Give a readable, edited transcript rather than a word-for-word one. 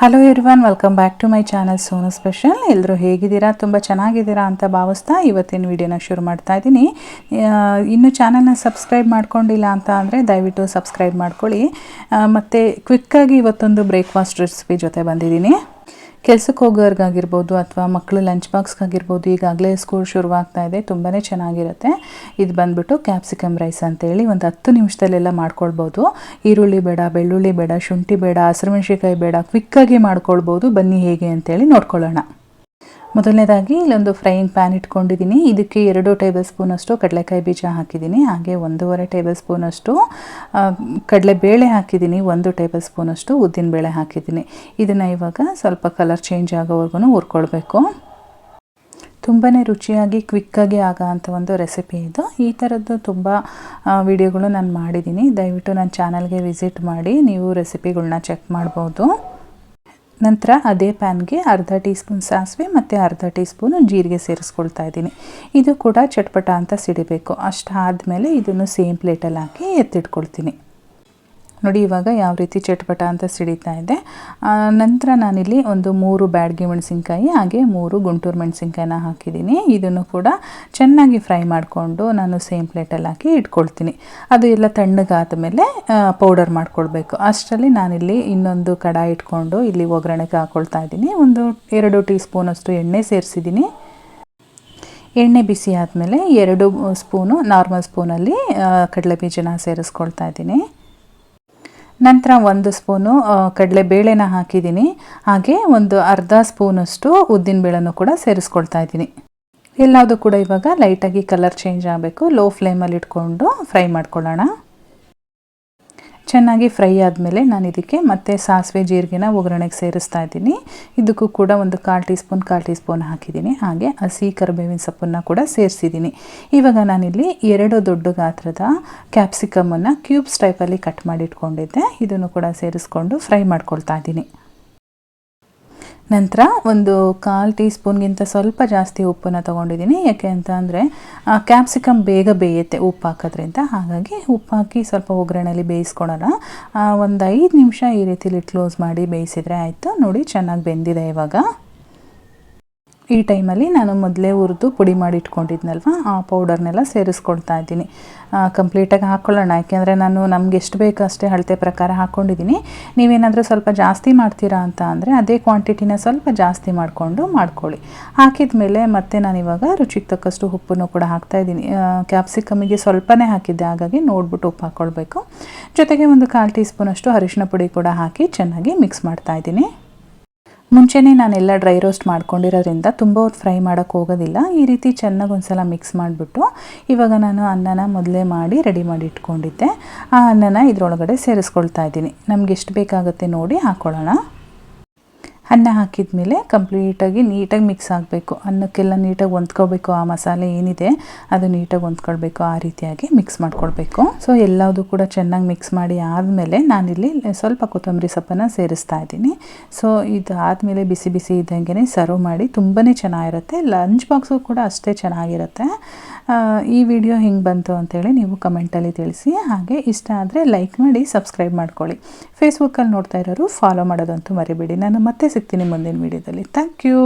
Hello everyone, welcome back to my channel Sonu special. ಎಲ್ಲರೂ ಹೇಗಿದ್ದೀರಾ? ತುಂಬ ಚೆನ್ನಾಗಿದ್ದೀರಾ ಅಂತ ಭಾವಿಸ್ತಾ ಇವತ್ತಿನ ವಿಡಿಯೋನ ಶುರು ಮಾಡ್ತಾ ಇದ್ದೀನಿ. ಇನ್ನು ಚಾನಲ್ನ ಸಬ್ಸ್ಕ್ರೈಬ್ ಮಾಡ್ಕೊಂಡಿಲ್ಲ ಅಂತ ಅಂದರೆ ದಯವಿಟ್ಟು ಸಬ್ಸ್ಕ್ರೈಬ್ ಮಾಡ್ಕೊಳ್ಳಿ. ಮತ್ತು ಕ್ವಿಕ್ಕಾಗಿ ಇವತ್ತೊಂದು ಬ್ರೇಕ್ಫಾಸ್ಟ್ ರೆಸಿಪಿ ಜೊತೆ ಬಂದಿದ್ದೀನಿ. ಕೆಲಸಕ್ಕೆ ಹೋಗೋರ್ಗಾಗಿರ್ಬೋದು ಅಥವಾ ಮಕ್ಕಳು ಲಂಚ್ ಬಾಕ್ಸ್ಗಾಗಿರ್ಬೋದು, ಈಗಾಗಲೇ ಸ್ಕೂಲ್ ಶುರುವಾಗ್ತಾ ಇದೆ, ತುಂಬಾ ಚೆನ್ನಾಗಿರುತ್ತೆ. ಇದು ಬಂದುಬಿಟ್ಟು ಕ್ಯಾಪ್ಸಿಕಮ್ ರೈಸ್ ಅಂತೇಳಿ ಒಂದು 10 ನಿಮಿಷದಲ್ಲೆಲ್ಲ ಮಾಡ್ಕೊಳ್ಬೋದು. ಈರುಳ್ಳಿ ಬೇಡ, ಬೆಳ್ಳುಳ್ಳಿ ಬೇಡ, ಶುಂಠಿ ಬೇಡ, ಹಸಿರುಮೆಣಸಿನ್ಕಾಯಿ ಬೇಡ, ಕ್ವಿಕ್ಕಾಗಿ ಮಾಡ್ಕೊಳ್ಬೋದು. ಬನ್ನಿ ಹೇಗೆ ಅಂತೇಳಿ ನೋಡ್ಕೊಳ್ಳೋಣ. ಮೊದಲನೇದಾಗಿ ಇಲ್ಲೊಂದು ಫ್ರೈಯಿಂಗ್ ಪ್ಯಾನ್ ಇಟ್ಕೊಂಡಿದ್ದೀನಿ. ಇದಕ್ಕೆ 2 ಟೇಬಲ್ ಸ್ಪೂನಷ್ಟು ಕಡಲೆಕಾಯಿ ಬೀಜ ಹಾಕಿದ್ದೀನಿ. ಹಾಗೆ 1.5 ಟೇಬಲ್ ಸ್ಪೂನಷ್ಟು ಕಡಲೆಬೇಳೆ ಹಾಕಿದ್ದೀನಿ. 1 ಟೇಬಲ್ ಸ್ಪೂನಷ್ಟು ಉದ್ದಿನಬೇಳೆ ಹಾಕಿದ್ದೀನಿ. ಇದನ್ನು ಇವಾಗ ಸ್ವಲ್ಪ ಕಲರ್ ಚೇಂಜ್ ಆಗೋವರೆಗೂ ಹುರ್ಕೊಳ್ಬೇಕು. ತುಂಬಾ ರುಚಿಯಾಗಿ ಕ್ವಿಕ್ಕಾಗಿ ಆಗೋ ಅಂಥ ಒಂದು ರೆಸಿಪಿ ಇದು. ಈ ಥರದ್ದು ತುಂಬ ವಿಡಿಯೋಗಳು ನಾನು ಮಾಡಿದ್ದೀನಿ. ದಯವಿಟ್ಟು ನನ್ನ ಚಾನಲ್ಗೆ ವಿಸಿಟ್ ಮಾಡಿ ನೀವು ರೆಸಿಪಿಗಳನ್ನ ಚೆಕ್ ಮಾಡ್ಬೋದು. ನಂತರ ಅದೇ ಪ್ಯಾನ್ಗೆ ಅರ್ಧ ಟೀ ಸ್ಪೂನ್ ಸಾಸಿವೆ ಮತ್ತು ಅರ್ಧ ಟೀ ಸ್ಪೂನು ಜೀರಿಗೆ ಸೇರಿಸ್ಕೊಳ್ತಾ ಇದ್ದೀನಿ. ಇದು ಕೂಡ ಚಟ್ಪಟ ಅಂತ ಸಿಡಿಬೇಕು. ಅಷ್ಟಾದಮೇಲೆ ಇದನ್ನು ಸೇಮ್ ಪ್ಲೇಟಲ್ಲಿ ಹಾಕಿ ಎತ್ತಿಟ್ಕೊಳ್ತೀನಿ. ನೋಡಿ ಇವಾಗ ಯಾವ ರೀತಿ ಚಟ್ಪಟ ಅಂತ ಸಿಡಿತಾ ಇದೆ. ನಂತರ ನಾನಿಲ್ಲಿ ಒಂದು 3 ಬ್ಯಾಡಗಿ ಮೆಣಸಿನ್ಕಾಯಿ ಹಾಗೆ 3 ಗುಂಟೂರು ಮೆಣಸಿನ್ಕಾಯಿನ ಹಾಕಿದ್ದೀನಿ. ಇದನ್ನು ಕೂಡ ಚೆನ್ನಾಗಿ ಫ್ರೈ ಮಾಡಿಕೊಂಡು ನಾನು ಸೇಮ್ ಪ್ಲೇಟಲ್ಲಿ ಹಾಕಿ ಇಟ್ಕೊಳ್ತೀನಿ. ಅದು ಎಲ್ಲ ತಣ್ಣಗಾದ ಮೇಲೆ ಪೌಡರ್ ಮಾಡ್ಕೊಳ್ಬೇಕು. ಅಷ್ಟರಲ್ಲಿ ನಾನಿಲ್ಲಿ ಇನ್ನೊಂದು ಕಡಾಯಿ ಇಟ್ಕೊಂಡು ಇಲ್ಲಿ ಒಗ್ಗರಣೆಗೆ ಹಾಕ್ಕೊಳ್ತಾ ಇದ್ದೀನಿ. ಒಂದು 2 ಟೀ ಸ್ಪೂನಷ್ಟು ಎಣ್ಣೆ ಸೇರಿಸಿದ್ದೀನಿ. ಎಣ್ಣೆ ಬಿಸಿ ಆದಮೇಲೆ 2 ಸ್ಪೂನು ನಾರ್ಮಲ್ ಸ್ಪೂನಲ್ಲಿ ಕಡಲೆಬೀಜನ ಸೇರಿಸ್ಕೊಳ್ತಾ ಇದ್ದೀನಿ. ನಂತರ 1 ಸ್ಪೂನು ಕಡಲೆಬೇಳೆನ ಹಾಕಿದ್ದೀನಿ. ಹಾಗೆ ಒಂದು ಅರ್ಧ ಸ್ಪೂನಷ್ಟು ಉದ್ದಿನಬೇಳೆನೂ ಕೂಡ ಸೇರಿಸ್ಕೊಳ್ತಾ ಇದ್ದೀನಿ. ಎಲ್ಲದೂ ಕೂಡ ಇವಾಗ ಲೈಟಾಗಿ ಕಲರ್ ಚೇಂಜ್ ಆಗಬೇಕು. ಲೋ ಫ್ಲೇಮಲ್ಲಿ ಇಟ್ಕೊಂಡು ಫ್ರೈ ಮಾಡ್ಕೊಳ್ಳೋಣ. ಚೆನ್ನಾಗಿ ಫ್ರೈ ಆದಮೇಲೆ ನಾನು ಇದಕ್ಕೆ ಮತ್ತೆ ಸಾಸಿವೆ ಜೀರಿಗೆನ ಒಗ್ಗರಣೆಗೆ ಸೇರಿಸ್ತಾ ಇದ್ದೀನಿ. ಇದಕ್ಕೂ ಕೂಡ ಒಂದು 1/4 ಟೀ ಸ್ಪೂನ್ ಹಾಕಿದ್ದೀನಿ. ಹಾಗೆ ಹಸಿ ಕರಿಬೇವಿನ ಸೊಪ್ಪನ್ನು ಕೂಡ ಸೇರಿಸಿದ್ದೀನಿ. ಇವಾಗ ನಾನಿಲ್ಲಿ 2 ದೊಡ್ಡ ಗಾತ್ರದ ಕ್ಯಾಪ್ಸಿಕಮನ್ನು ಕ್ಯೂಬ್ಸ್ ಟೈಪಲ್ಲಿ ಕಟ್ ಮಾಡಿ ಇಟ್ಕೊಂಡಿದ್ದೆ. ಇದನ್ನು ಕೂಡ ಸೇರಿಸ್ಕೊಂಡು ಫ್ರೈ ಮಾಡ್ಕೊಳ್ತಾ ಇದ್ದೀನಿ. ನಂತರ ಒಂದು 1/4 ಟೀ ಸ್ಪೂನ್ಗಿಂತ ಸ್ವಲ್ಪ ಜಾಸ್ತಿ ಉಪ್ಪನ್ನು ತೊಗೊಂಡಿದ್ದೀನಿ. ಯಾಕೆ ಅಂತ ಅಂದರೆ ಕ್ಯಾಪ್ಸಿಕಮ್ ಬೇಗ ಬೇಯುತ್ತೆ ಉಪ್ಪು ಹಾಕೋದ್ರಿಂದ. ಹಾಗಾಗಿ ಉಪ್ಪು ಹಾಕಿ ಸ್ವಲ್ಪ ಒಗ್ಗರಣೆಯಲ್ಲಿ ಬೇಯಿಸ್ಕೊಳ್ಳೋಣ. ಒಂದು 5 ನಿಮಿಷ ಈ ರೀತಿಲಿ ಕ್ಲೋಸ್ ಮಾಡಿ ಬೇಯಿಸಿದರೆ ಆಯಿತು. ನೋಡಿ ಚೆನ್ನಾಗಿ ಬೆಂದಿದೆ ಇವಾಗ. ಈ ಟೈಮಲ್ಲಿ ನಾನು ಮೊದಲೇ ಹುರಿದು ಪುಡಿ ಮಾಡಿ ಇಟ್ಕೊಂಡಿದ್ನಲ್ವ, ಆ ಪೌಡರ್ನೆಲ್ಲ ಸೇರಿಸ್ಕೊಳ್ತಾ ಇದ್ದೀನಿ. ಕಂಪ್ಲೀಟಾಗಿ ಹಾಕ್ಕೊಳ್ಳೋಣ. ಯಾಕೆಂದರೆ ನಾನು ನಮ್ಗೆ ಎಷ್ಟು ಬೇಕು ಅಷ್ಟೇ ಅಳತೆ ಪ್ರಕಾರ ಹಾಕ್ಕೊಂಡಿದ್ದೀನಿ. ನೀವೇನಾದರೂ ಸ್ವಲ್ಪ ಜಾಸ್ತಿ ಮಾಡ್ತೀರಾ ಅಂತ ಅಂದರೆ ಅದೇ ಕ್ವಾಂಟಿಟಿನ ಸ್ವಲ್ಪ ಜಾಸ್ತಿ ಮಾಡಿಕೊಂಡು ಮಾಡ್ಕೊಳ್ಳಿ. ಹಾಕಿದ ಮೇಲೆ ಮತ್ತೆ ನಾನಿವಾಗ ರುಚಿಗೆ ತಕ್ಕಷ್ಟು ಉಪ್ಪನ್ನು ಕೂಡ ಹಾಕ್ತಾಯಿದ್ದೀನಿ. ಕ್ಯಾಪ್ಸಿಕಮ್ಮಿಗೆ ಸ್ವಲ್ಪನೇ ಹಾಕಿದ್ದೆ, ಹಾಗಾಗಿ ನೋಡ್ಬಿಟ್ಟು ಉಪ್ಪು ಹಾಕ್ಕೊಳ್ಬೇಕು. ಜೊತೆಗೆ ಒಂದು 1/4 ಟೀ ಸ್ಪೂನಷ್ಟು ಅರಿಶಿನ ಪುಡಿ ಕೂಡ ಹಾಕಿ ಚೆನ್ನಾಗಿ ಮಿಕ್ಸ್ ಮಾಡ್ತಾಯಿದ್ದೀನಿ. ಮುಂಚೆನೇ ನಾನೆಲ್ಲ ಡ್ರೈ ರೋಸ್ಟ್ ಮಾಡ್ಕೊಂಡಿರೋದ್ರಿಂದ ತುಂಬ ಹೊತ್ತು ಫ್ರೈ ಮಾಡೋಕ್ಕೆ ಹೋಗೋದಿಲ್ಲ. ಈ ರೀತಿ ಚೆನ್ನಾಗಿ ಒಂದು ಸಲ ಮಿಕ್ಸ್ ಮಾಡಿಬಿಟ್ಟು ಇವಾಗ ನಾನು ಅನ್ನನ ಮೊದಲೇ ಮಾಡಿ ರೆಡಿ ಮಾಡಿ ಇಟ್ಕೊಂಡಿದ್ದೆ. ಆ ಅನ್ನನ ಇದರೊಳಗಡೆ ಸೇರಿಸ್ಕೊಳ್ತಾ ಇದ್ದೀನಿ. ನಮ್ಗೆ ಎಷ್ಟು ಬೇಕಾಗುತ್ತೆ ನೋಡಿ ಹಾಕ್ಕೊಳ್ಳೋಣ. ಅನ್ನ ಹಾಕಿದ ಮೇಲೆ ಕಂಪ್ಲೀಟಾಗಿ ನೀಟಾಗಿ ಮಿಕ್ಸ್ ಆಗಬೇಕು. ಅನ್ನಕ್ಕೆಲ್ಲ ನೀಟಾಗಿ ಹೊಂದ್ಕೋಬೇಕು. ಆ ಮಸಾಲೆ ಏನಿದೆ ಅದು ನೀಟಾಗಿ ಹೊಂದ್ಕೊಳ್ಬೇಕು. ಆ ರೀತಿಯಾಗಿ ಮಿಕ್ಸ್ ಮಾಡ್ಕೊಳ್ಬೇಕು. ಸೊ ಎಲ್ಲದೂ ಕೂಡ ಚೆನ್ನಾಗಿ ಮಿಕ್ಸ್ ಮಾಡಿ ಆದಮೇಲೆ ನಾನಿಲ್ಲಿ ಸ್ವಲ್ಪ ಕೊತ್ತಂಬರಿ ಸೊಪ್ಪನ್ನು ಸೇರಿಸ್ತಾ ಇದ್ದೀನಿ. ಸೊ ಇದು ಆದಮೇಲೆ ಬಿಸಿ ಬಿಸಿ ಇದ್ದಂಗೆ ಸರ್ವ್ ಮಾಡಿ ತುಂಬಾ ಚೆನ್ನಾಗಿರುತ್ತೆ. ಲಂಚ್ ಬಾಕ್ಸು ಕೂಡ ಅಷ್ಟೇ ಚೆನ್ನಾಗಿರುತ್ತೆ. ಈ ವಿಡಿಯೋ ಹಿಂಗೆ ಬಂತು ಅಂತೇಳಿ ನೀವು ಕಮೆಂಟಲ್ಲಿ ತಿಳಿಸಿ. ಹಾಗೆ ಇಷ್ಟ ಆದರೆ ಲೈಕ್ ಮಾಡಿ ಸಬ್ಸ್ಕ್ರೈಬ್ ಮಾಡ್ಕೊಳ್ಳಿ. ಫೇಸ್ಬುಕ್ಕಲ್ಲಿ ನೋಡ್ತಾ ಇರೋರು ಫಾಲೋ ಮಾಡೋದಂತೂ ಮರಿಬೇಡಿ. ನಾನು ಮತ್ತೆ ಸಿಗ್ತೀನಿ ಮುಂದಿನ ವಿಡಿಯೋದಲ್ಲಿ. Thank you.